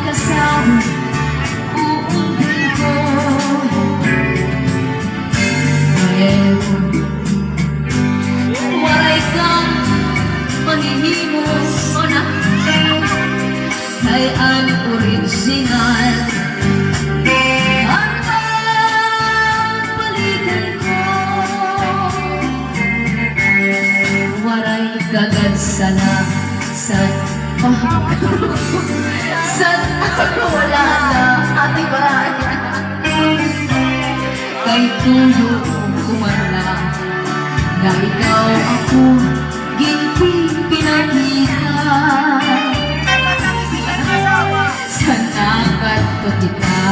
kasama uumpin ko. Ngayon walay kang mahihimo o na kay ang original ang palitan ko. Walay kagad sana san san wala na ati ba kay tuyo kumala na ikaw ako ginti pinakita. Sana kato kita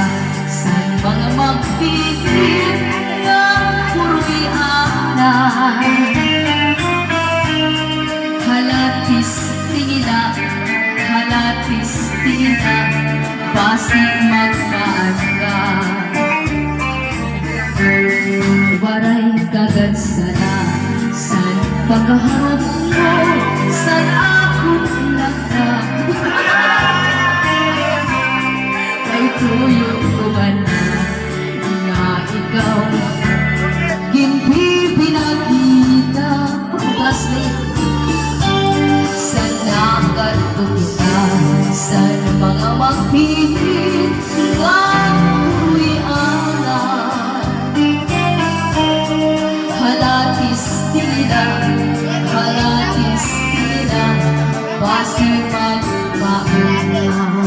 sa mga magpipit ng purwianan. Halatis tingila basig magpaanda. Waray kagad sana san pagkaharap mo san akong laka. Kay tuyo ko ba na nga ikaw ginpi pinakita. Sana kato kita sa mga magpipit ng uwianan. Halatis tila basi magpaala.